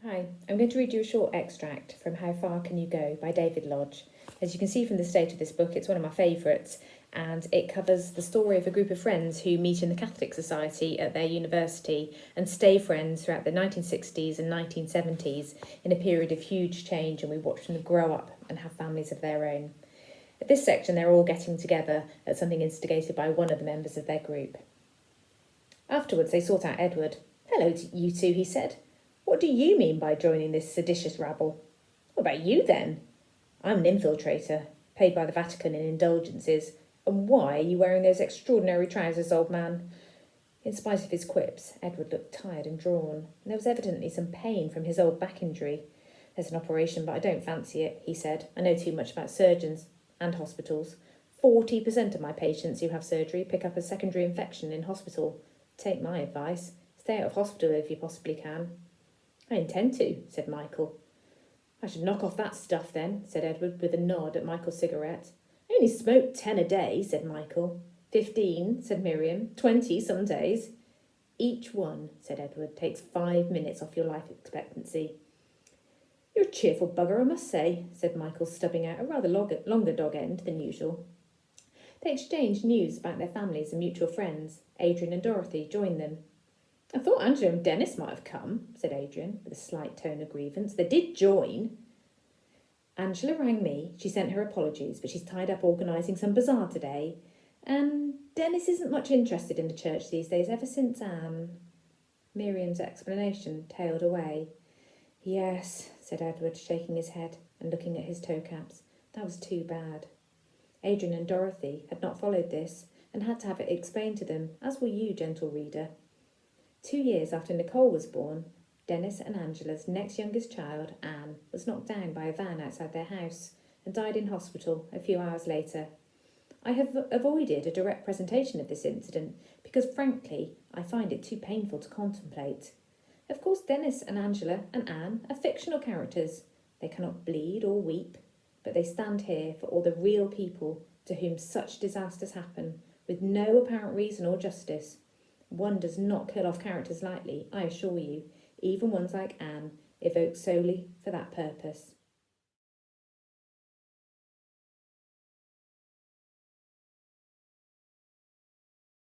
Hi, I'm going to read you a short extract from How Far Can You Go by David Lodge. As you can see from the state of this book, it's one of my favourites, and it covers the story of a group of friends who meet in the Catholic Society at their university and stay friends throughout the 1960s and 1970s in a period of huge change, and we watch them grow up and have families of their own. At this section, they're all getting together at something instigated by one of the members of their group. Afterwards, they sought out Edward. "Hello to you two," he said. "What do you mean by joining this seditious rabble?" "What about you, then?" "I'm an infiltrator, paid by the Vatican in indulgences. And why are you wearing those extraordinary trousers, old man?" In spite of his quips, Edward looked tired and drawn, and there was evidently some pain from his old back injury. "There's an operation, but I don't fancy it," he said. "I know too much about surgeons and hospitals. 40% of my patients who have surgery pick up a secondary infection in hospital. Take my advice. Stay out of hospital if you possibly can." "I intend to," said Michael. "I should knock off that stuff then," said Edward, with a nod at Michael's cigarette. "I only smoke 10 a day," said Michael. 15, said Miriam. 20 some days. "Each one," said Edward, "takes 5 minutes off your life expectancy." "You're a cheerful bugger, I must say," said Michael, stubbing out a rather longer dog end than usual. They exchanged news about their families and mutual friends. Adrian and Dorothy joined them. "I thought Angela and Dennis might have come," said Adrian, with a slight tone of grievance. "They did join." "Angela rang me. She sent her apologies, but she's tied up organising some bazaar today. And Dennis isn't much interested in the church these days, ever since Anne—" Miriam's explanation tailed away. "Yes," said Edward, shaking his head and looking at his toe caps. "That was too bad." Adrian and Dorothy had not followed this, and had to have it explained to them, as will you, gentle reader. 2 years after Nicole was born, Dennis and Angela's next youngest child, Anne, was knocked down by a van outside their house and died in hospital a few hours later. I have avoided a direct presentation of this incident because, frankly, I find it too painful to contemplate. Of course, Dennis and Angela and Anne are fictional characters. They cannot bleed or weep, but they stand here for all the real people to whom such disasters happen, with no apparent reason or justice. One does not kill off characters lightly, I assure you, even ones like Anne, evoked solely for that purpose.